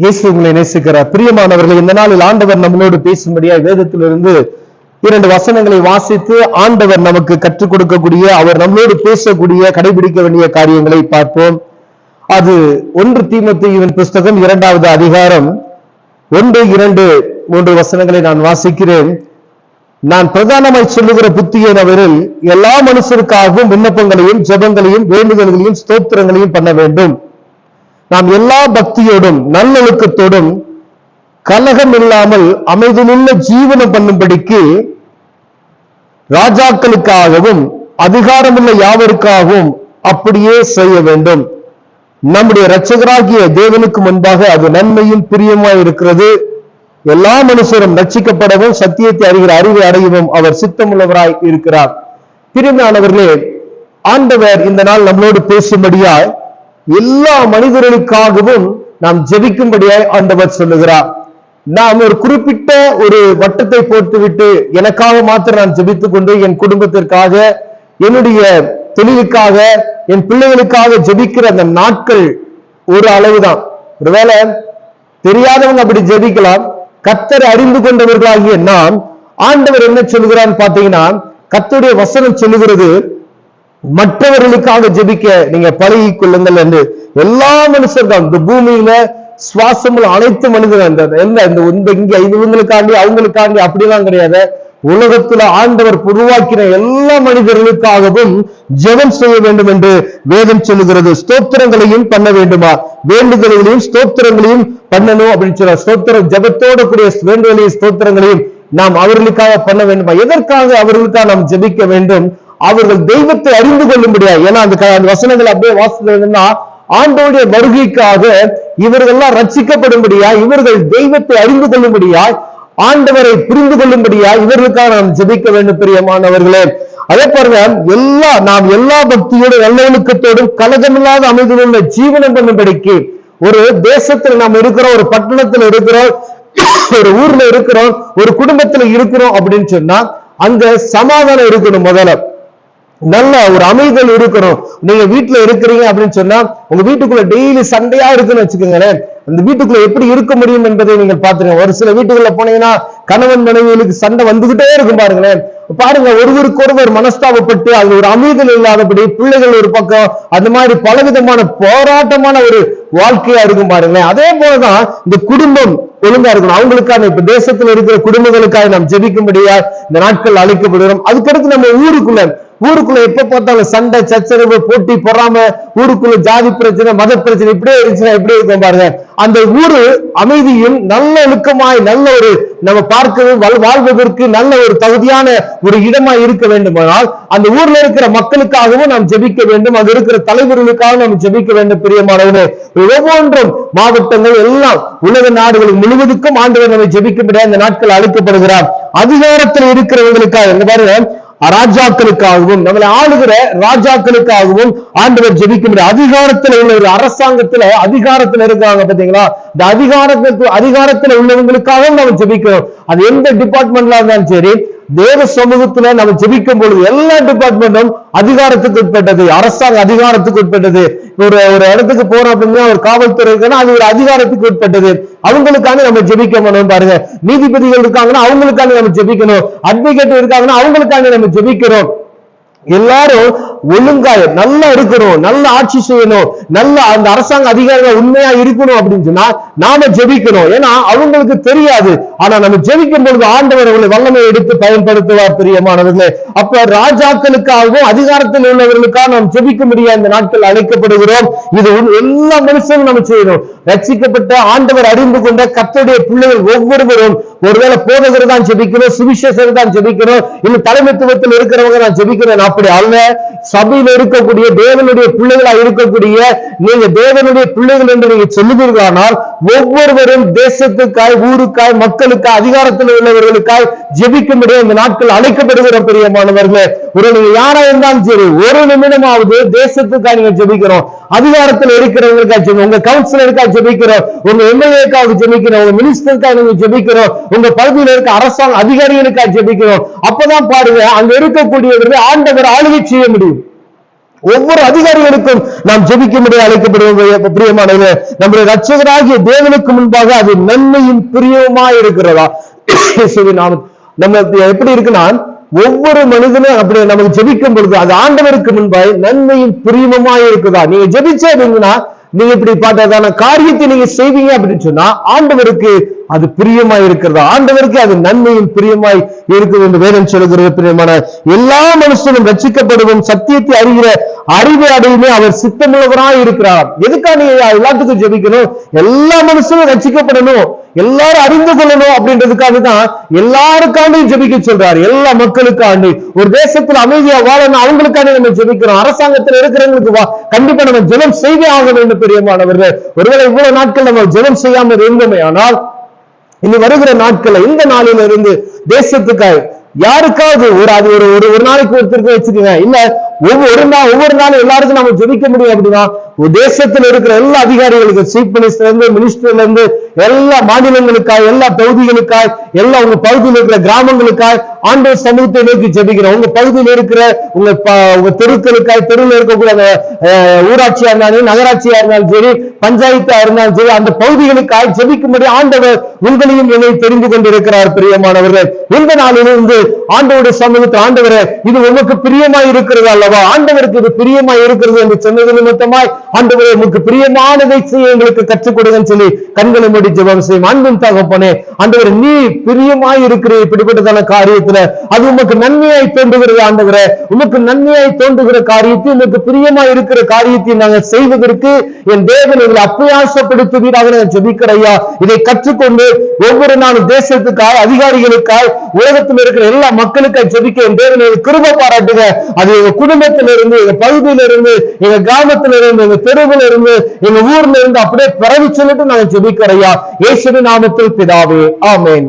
இயேசு உங்களை நேசிக்கிறார். பிரியமானவர்களை, இந்த நாளில் ஆண்டவர் நம்மளோடு பேசும்படியாய் வேதத்திலிருந்து 2 வசனங்களை வாசித்து ஆண்டவர் நமக்கு கற்றுக் கொடுக்கக்கூடிய, அவர் நம்மளோடு பேசக்கூடிய, கடைபிடிக்க வேண்டிய காரியங்களை பார்ப்போம். அது 1 தீமோத்தேயுவின் புஸ்தகம் 2வது அதிகாரம் 1, 2, 3 வசனங்களை நான் வாசிக்கிறேன். நான் பிரதானமாய் சொல்லுகிற புத்தியினவரில் எல்லா மனுஷருக்காகவும் விண்ணப்பங்களையும் ஜெபங்களையும் வேண்டுதல்களையும் ஸ்தோத்திரங்களையும் பண்ண வேண்டும். நாம் எல்லா பக்தியோடும் நல்லொழுக்கத்தோடும் கலகம் இல்லாமல் அமைதியுள்ள ஜீவனம் பண்ணும்படிக்கு ராஜாக்களுக்காகவும் அதிகாரமுள்ள யாவருக்காகவும் அப்படியே செய்ய வேண்டும். நம்முடைய இரட்சகராகிய தேவனுக்கு முன்பாக அது நன்மையும் பிரியமாய் இருக்கிறது. எல்லா மனுஷரும் ரட்சிக்கப்படவும் சத்தியத்தை அறிகிற அறிவை அடையவும் அவர் சித்தமுள்ளவராய் இருக்கிறார். பிரியமானவர்களே, ஆண்டவர் இந்த நாள் நம்மளோடு பேசும்படியாய் எல்லா மனிதர்களுக்காகவும் நாம் ஜெபிக்கும்படியாய் ஆண்டவர் சொல்லுகிறார். நாம் ஒரு குறிப்பிட்ட ஒரு வட்டத்தை போட்டுவிட்டு எனக்காக மாத்திரம் நான் ஜெபித்துக் கொண்டு என் குடும்பத்திற்காக, என்னுடைய தொழிலுக்காக, என் பிள்ளைகளுக்காக ஜெபிக்கிற அந்த நாட்கள் ஒரு அளவுதான். ஒருவேளை தெரியாதவங்க அப்படி ஜெபிக்கலாம். கர்த்தரை அறிந்து கொண்டவர்களாகிய நாம், ஆண்டவர் என்ன சொல்லுகிறான்னு பாத்தீங்கன்னா, கர்த்தருடைய வசனம் சொல்லுகிறது, மற்றவர்களுக்காக ஜெபிக்க நீங்க பழகி கொள்ளுங்கள் என்று. எல்லா மனுஷர்கள் இந்த பூமியில சுவாசமுள்ள அனைத்து மனிதர்கள் இங்க இவங்களுக்காண்டி அவங்களுக்காண்டி அப்படிலாம் கிடையாது. உலகத்துல ஆண்டவர் உருவாக்கின எல்லா மனிதர்களுக்காகவும் ஜெபம் செய்ய வேண்டும் என்று வேதம் சொல்லுகிறது. ஸ்தோத்திரங்களையும் பண்ண வேண்டுமா, வேண்டுதல்களையும் ஸ்தோத்திரங்களையும் பண்ணணும் அப்படின்னு சொல்ற. ஸ்தோத்திரம் ஜெபத்தோட கூடிய வேண்டுதலையும் ஸ்தோத்திரங்களையும் நாம் அவர்களுக்காக பண்ண வேண்டுமா? எதற்காக அவர்களுக்காக நாம் ஜெபிக்க வேண்டும்? அவர்கள் தெய்வத்தை அறிந்து கொள்ளும்படியா. ஏன்னா அந்த வசனங்கள் அப்படியே வாசித்தா, ஆண்டோடைய வருகைக்காக இவர்கள்லாம் ரட்சிக்கப்படும்படியா, இவர்கள் தெய்வத்தை அறிந்து கொள்ளும்படியா, ஆண்டவரை புரிந்து கொள்ளும்படியா இவர்களுக்காக நாம் ஜெபிக்க வேண்டும். பிரியமானவர்களே, அதே பாருங்க, நாம் எல்லா பக்தியோடு நல்லொழுக்கத்தோடும் கலகமில்லாத அமைதியுள்ள ஜீவனம் பண்ணும்படிக்கு, ஒரு தேசத்தில் நாம் இருக்கிறோம், ஒரு பட்டணத்தில் இருக்கிறோம், ஒரு ஊர்ல இருக்கிறோம், ஒரு குடும்பத்துல இருக்கிறோம் அப்படின்னு சொன்னா அங்க சமாதானம் இருக்கணும். முதல்ல நல்ல ஒரு அமைதல் இருக்கணும். நீங்க வீட்டுல இருக்கிறீங்க அப்படின்னு சொன்னா உங்க வீட்டுக்குள்ள டெய்லி சண்டையா இருக்குன்னு வச்சுக்கோங்களேன், அந்த வீட்டுக்குள்ள எப்படி இருக்க முடியும் என்பதை நீங்கள் பாத்துருங்க. ஒரு சில வீட்டுக்குள்ள போனீங்கன்னா கணவன் மனைவிகளுக்கு சண்டை வந்துகிட்டே இருக்கும். பாருங்களேன், பாருங்க, ஒருவருக்கொருவர் மனஸ்தாபப்பட்டு அது ஒரு அமைதல் இல்லாதபடி, பிள்ளைகள் ஒரு பக்கம், அது மாதிரி பலவிதமான போராட்டமான ஒரு வாழ்க்கையா இருக்கும். பாருங்களேன், அதே போலதான் இந்த குடும்பம் ஒழுங்கா இருக்கணும். அவங்களுக்கான இப்ப தேசத்துல இருக்கிற குடும்பங்களுக்காக நாம் ஜெபிக்கும்படியா இந்த நாட்கள் அழைக்கப்படுகிறோம். அதுக்கடுத்து நம்ம ஊருக்குள்ள எப்ப பார்த்தாலும் சண்டை சச்சரவு போட்டி பொறாம, ஊருக்குள்ள ஜாதி பிரச்சனை மத பிரச்சனை இப்படியே இருந்துச்சுன்னா எப்படி இருக்கும் பாருங்க. அந்த ஊரு அமைதியும் நல்ல ஒழுக்கமாய் நல்ல ஒரு நம்ம பார்க்கவும் வாழ்வதற்கு நல்ல ஒரு தகுதியான ஒரு இடமா இருக்க வேண்டுமானால் அந்த ஊர்ல இருக்கிற மக்களுக்காகவும் நாம் ஜெபிக்க வேண்டும். அங்க இருக்கிற தலைவர்களுக்காக நாம் ஜெபிக்க வேண்டும். பிரியமானவனே, ஒவ்வொன்றும் மாவட்டங்கள் எல்லாம் உலக நாடுகள் முழுவதுக்கும் ஆண்டவர் நம்மை ஜெபிக்க முடியாது இந்த நாட்கள் அழைக்கப்படுகிறார். அதிகாரத்தில் இருக்கிறவங்களுக்காக இங்க பாருங்க, ராஜாக்களுக்காகவும் நம்மளை ஆளுகிற ராஜாக்களுக்காகவும் ஆண்டவர் ஜெபிக்க முடியும். அதிகாரத்துல உள்ள ஒரு அரசாங்கத்துல அதிகாரத்துல இருக்காங்க பாத்தீங்களா, இந்த அதிகாரத்துல உள்ளவங்களுக்காகவும் நம்ம ஜெபிக்கிறோம். அது எந்த டிபார்ட்மெண்ட்ல இருந்தாலும் சரி, தேவ சமூகத்துல நம்ம ஜெபிக்கும் பொழுது எல்லா டிபார்ட்மெண்ட்டும் அதிகாரத்துக்கு உட்பட்டது, அரசாங்க அதிகாரத்துக்கு உட்பட்டது. ஒரு இடத்துக்கு போறோம் அப்படின்னா ஒரு காவல்துறை இருக்குன்னா அது ஒரு அதிகாரத்துக்கு உட்பட்டது. அவங்களுக்கான நம்ம ஜெபிக்கணும். பாருங்க, நீதிபதிகள் இருக்காங்கன்னா அவங்களுக்கான நம்ம ஜெபிக்கணும், அட்வொகேட் இருக்காங்கன்னா அவங்களுக்கான நம்ம ஜெபிக்கிறோம். எல்லாரும் ஒழுங்காய் நல்லா இருக்கணும், நல்ல ஆட்சி செய்யணும், நல்ல அந்த அரசாங்க அதிகாரிகள் உண்மையா இருக்கணும் அப்படின்னு சொன்னா நாம ஜெபிக்கணும். ஏன்னா அவங்களுக்கு தெரியாது, ஆனா நம்ம ஜெபிக்கும் பொழுது ஆண்டவர் அவர்களை வல்லமை எடுத்து பயன்படுத்துவார். பிரியமானவர்களே, அப்ப ராஜாக்களுக்காகவும் அதிகாரத்தில் உள்ளவர்களுக்காக நாம் ஜெபிக்க முடியாது இந்த நாட்கள் அழைக்கப்படுகிறோம். இது எல்லா மனுஷனும் நம்ம செய்யணும். ரட்சிக்கப்பட்ட ஆண்டவர் அறிந்து கொண்ட கர்த்தருடைய பிள்ளைகள் ஒவ்வொருவரும் ஒருவேளை போதகர் தான் ஜெபிக்கணும், சுவிசேஷர் தான் ஜெபிக்கணும், இன்னும் தலைமைத்துவத்தில் இருக்கிறவங்க தான் ஜெபிக்கணும். அப்படி அல்ல, சபையில் இருக்கக்கூடிய தேவனுடைய பிள்ளைகளா இருக்கக்கூடிய நீங்க தேவனுடைய பிள்ளைகள் என்று நீங்க சொல்லுவீர்களானால் ஒவ்வொருவரும் தேசத்துக்காய், ஊருக்காய், மக்களுக்காய், அதிகாரத்தில் உள்ளவர்களுக்காய் ஜெபிக்க முடியும் இந்த நாட்கள் அழைக்கப்படுகிற பிரியமானவர்களே. நீங்க யாரா இருந்தாலும் சரி, ஒரு நிமிடமாவது தேசத்துக்காக நீங்க ஜெபிக்கிறோம், அதிகாரத்தில் இருக்கிறவங்களுக்காக ஜெபிக்கிறோம், உங்க கவுன்சிலருக்காக ஜெபிக்கிறோம், உங்க எம்எல்ஏக்காக ஜெபிக்கிறோம், உங்க மினிஸ்டருக்காக நீங்க ஜெபிக்கிறோம், உங்க பகுதியில் இருக்க அரசாங்க அதிகாரிகளுக்காக ஜெபிக்கிறோம். அப்பதான் பாருங்க, அங்க இருக்கக்கூடியவர்கள் ஆண்டவர் ஆளுகை செய்ய முடியும். ஒவ்வொரு அதிகாரிகளுக்கும் நாம் ஜெபிக்கும்படி அழைக்கப்படுவோம். பிரியமானவர்களே, நம்முடைய இரட்சகராகிய தேவனுக்கு முன்பாக அது நன்மையும் பிரியமாய் இருக்கிறதா? நம்ம எப்படி இருக்குன்னா, ஒவ்வொரு மனிதனும் அப்படி நமக்கு ஜெபிக்கும் பொழுது அது ஆண்டவருக்கு முன்பாய் நன்மையும் பிரியமாய் இருக்குதா? நீங்க ஜெபிச்சே இருந்தீங்கன்னா, நீங்க இப்படி பார்த்ததான காரியத்தை நீங்க செய்வீங்க அப்படின்னு சொன்னா ஆண்டவருக்கு அது பிரியமாய் இருக்கிறதா? ஆண்டவருக்கு அது நன்மையும் பிரியமாய் இருக்குது என்று வேதம் சொல்கிறது. பிரியமான எல்லா மனுஷனும் ரட்சிக்கப்படுவோம், சத்தியத்தை அறிகிற அறிவை அடையுமே அவர் சித்தமுள்ளவராய் இருக்கிறார். எதுக்காக நீங்க எல்லாத்துக்கும் ஜெபிக்கணும்? எல்லா மனுஷனும் ரட்சிக்கப்படணும், எல்லாரும் அறிந்து கொள்ளணும் அப்படின்றதுக்காக தான் எல்லாருக்காண்டையும் ஜெபிக்க சொல்றாரு. எல்லா மக்களுக்காண்டி, ஒரு தேசத்துல அமைதியா வாழணும் அவங்களுக்காண்டி நம்ம ஜெபிக்கிறோம். அரசாங்கத்தில் இருக்கிறவங்களுக்கு கண்டிப்பா நம்ம ஜெபம் செய்தே ஆக வேண்டும். பெரியமானவர்கள், ஒருவேளை இவ்வளவு நாட்கள் நம்ம ஜெபம் செய்யாமல் இருந்தோமே ஆனால் இனி வருகிற நாட்கள்ல இந்த நாளில இருந்து தேசத்துக்காக யாருக்காவது ஒரு நாளைக்கு ஒருத்தருக்கு வச்சுக்கோங்க, இல்ல ஒவ்வொரு நாளும் எல்லாருக்கும் நம்ம ஜெபிக்க முடியும் அப்படின்னா தேசத்தில் இருக்கிற எல்லா அதிகாரிகளுக்கு, சீஃப் மினிஸ்டர்ல இருந்து மினிஸ்டர்ல இருந்து எல்லா மாநிலங்களுக்காய், எல்லா தொகுதிகளுக்காய், எல்லா உங்க பகுதியில் இருக்கிற கிராமங்களுக்காய் ஆண்டவர் சமூகத்தை நோக்கி ஜெபிக்கிறோம். உங்க பகுதியில் இருக்கிற உங்க தெருக்களுக்காய், தெருவில் இருக்கக்கூடிய ஊராட்சியா இருந்தாலும் நகராட்சியா இருந்தாலும் சரி, பஞ்சாயத்தா இருந்தாலும் சரி, அந்த பகுதிகளுக்காய் ஜெபிக்கும்படி ஆண்டவர் உங்களையும் என்னை தெரிந்து கொண்டிருக்கிறார். பிரியமானவர்கள், இந்த நாளிலிருந்து ஆண்டவருடைய சமூகத்தில், ஆண்டவரே இது உமக்கு பிரியமாய் இருக்கிறது அல்லவா, ஆண்டவருக்கு இது பிரியமாய் இருக்கிறது என்று சொன்னது நிமித்தமாய் ஆண்டவரே உமக்கு பிரியமானதை செய்ய எங்களுக்கு கற்றுக் கொடுங்கன்னு சொல்லி கண்களை மூடி ஜெபம் செய்யும். அன்பின் தகப்பனே, ஆண்டவரே நீ பிரியமாய் இருக்கிற இப்படிப்பட்டதான காரியத்துல அது உமக்கு நன்மையாய் தோன்றுகிறது. ஆண்டவரே உமக்கு நன்மையாய் தோன்றுகிற காரியத்தை, உமக்கு பிரியமாய் இருக்கிற காரியத்தை நாங்கள் செய்வதற்கு என் தேவன் எங்களை அப்பியாசப்படுத்துவீராக நான் ஜெபிக்கிறையா. இதை கற்றுக்கொண்டு ஒவ்வொரு நாளும் தேசத்துக்காய், அதிகாரிகளுக்காய், உலகத்தில் இருக்கிற எல்லா மக்களுக்காய் ஜெபிக்க என் தேவன் கிருபை பாராட்டுங்க. அது எங்க குடும்பத்திலிருந்து, எங்க பகுதியிலிருந்து, எங்க கிராமத்திலிருந்து, எங்க தெருவில் இருந்து, எங்க ஊர்ல இருந்து அப்படியே பரவி சொல்லிட்டு நாங்கள் ஜெபிக்கிறையா. இயேசுவின் நாமத்தில் பிதாவே, ஆமென்.